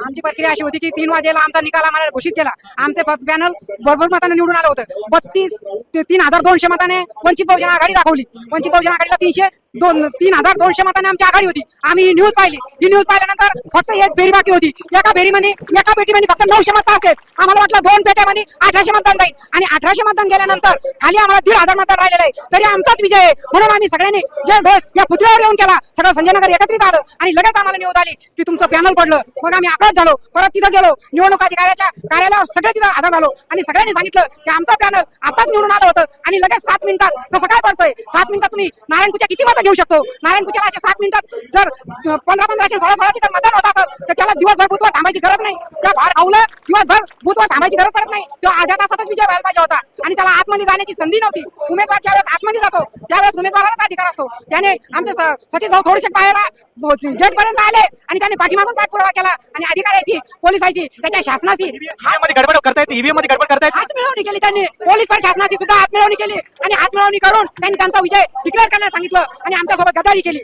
आमची प्रक्रिया अशी होती की 3 वाजेला आमचा निकाल आम्हाला घोषित केला. आमचे पॅनल भरभर मताने निवडून आलं होतं. 3,200 मताने वंचित बहुजन आघाडी दाखवली. वंचित बहुजन आघाडीला 3,200 मताने आमची आघाडी होती. आम्ही ही न्यूज पाहिली. ही न्यूज पाहिल्यानंतर फक्त एक फेरी बाकी होती. एका पेटीमध्ये फक्त 900 मत असते. आम्हाला वाटलं 2 पेट्यामध्ये 1800 मतदान जाईल आणि 1800 मतदान गेल्यानंतर खाली आम्हाला 1,500 मतदान राहिलेलं आहे. तरी आमचाच विजय आहे. म्हणून आम्ही सगळ्यांनी जय घोष या पुतळ्यावर येऊन केला. सगळं संजयनगर एकत्रित आलं आणि लगेच आम्हाला न्यूज आली की तुमचं पॅनल पडलं. मग आम्ही आकाश झालो. परत तिथं गेलो निवडणूक अधिकाऱ्याच्या कार्यालयावर. सगळे तिथं हजर झालो आणि सगळ्यांनी सांगितलं की आमचं पॅनल आताच निवडून आलं होतं आणि लगेच 7 मिनिटात कसं काय पडतंय. 7 मिनिटात तुम्ही नारायणपूरच्या किती मतं घेऊ शकतो. नारायणपूरच्या अशा 7 मिनिटात जर 1500 1600 जर मतदान होत असेल तर त्याला दिवसभर बुथवर थांबायची गरज नाही. त्या भार खाऊला दिवसभर बुथवर थांबायची गरज पडत नाही. तो अर्ध्या तासातच विजय व्हायला पाहिजे होता आणि त्याला आतमध्ये जाण्याची संधी नव्हती. उमेदवार ज्यावेळेस आतमध्ये जातो त्यावेळेस उमेदवारालाच अधिकार असतो. त्याने आमचे सतीश भाऊ थोडेसे बाहेर गेट पर्यंत आले आणि त्यांनी पाठीमागून पाठपुरावा केला आणि अधिकाऱ्याची पोलिसांची त्याच्या शासनाशी गडबड करतायत. ईव्हीएम मध्ये गडबड करतायत. हातमिळवणी केली त्यांनी. पोलीस प्रशासनाची सुद्धा हातमिळवणी केली आणि हातमिळवणी करून त्यांनी त्यांचा विजय डिक्लेअर करण्यास सांगितलं आणि आमच्यासोबत गद्दारी केली.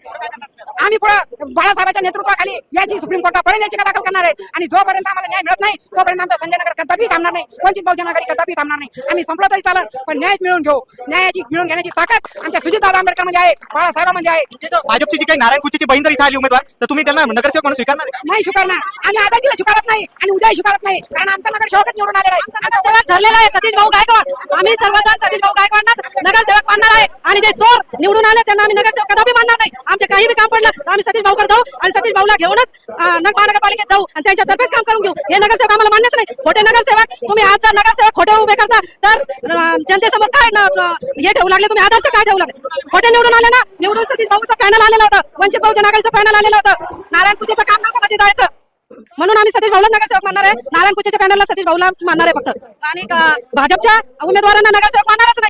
आम्ही पुढे बाळासाहेबांच्या नेतृत्वाखाली याची सुप्रीम कोर्टापर्यंत याचिका दाखल करणार आहे आणि जोपर्यंत आम्हाला न्याय मिळत नाही तोपर्यंत आमचा संजयनगर कदापि थांबणार नाही. वंचित बहुजन आघाडी कदापि थांबणार नाही. आम्ही संपलं तरी चालेल पण न्याय मिळवून घेऊ. न्यायाची मिळवून घेण्याची ताकद आमच्या सुजितदादा आंबेडकर मध्ये आहे. बाळासाहेबांमध्ये आहे. भाजपची जी काही नारायणपूरची बहीण जर इथे आली उमेदवार तर तुम्ही त्यांना नगरसेवक म्हणून स्वीकारणार नाही. स्वीकारणार. आम्ही आजही स्वीकारत नाही आणि उद्याही स्वीकारत नाही कारण आमचा नगरसेवकच निवडून आलेला आहे. नगरसेवक ठरलेला आहे सतीश भाऊ गायकवाड. आम्ही सर्वजण सतीश भाऊ गायकवाडनाच नगरसेवक मानणार आहे आणि जे चोर निवडून आले त्यांना आम्ही नगरसेवक कदापि मानणार नाही. आमचे काही काम पडलं आम्ही सतीश भाऊकडे जाऊ आणि सतीश भाऊला घेऊनच महानगरपालिकेत जाऊ आणि त्यांच्यातर्फेच काम करून घेऊ. हे नगरसेवक आम्हाला मान्यच नाही. खोटे नगरसेवक. तुम्ही आज जर नगरसेवक खोटे उभे करता तर जनतेसमोर काय हे ठेवू लागले. तुम्ही आदर्श काय ठेवू लागले. खोटे निवडून आले ना. निवडून सतीश भाऊचं पॅनल आलेलं होतं. वंचित बहुजन आघाडीचं पॅनल आलेलं होतं. नारायणपूरचं काम नव्हतं कधी जायचं म्हणून आम्ही सतीश भाऊला नगरसेवक मानणार आहे. नारायणपूरच्या पॅनलला सतीश भाऊला मानणार आहे फक्त आणि भाजपच्या उमेदवारांना नगरसेवक मानणारच नाही.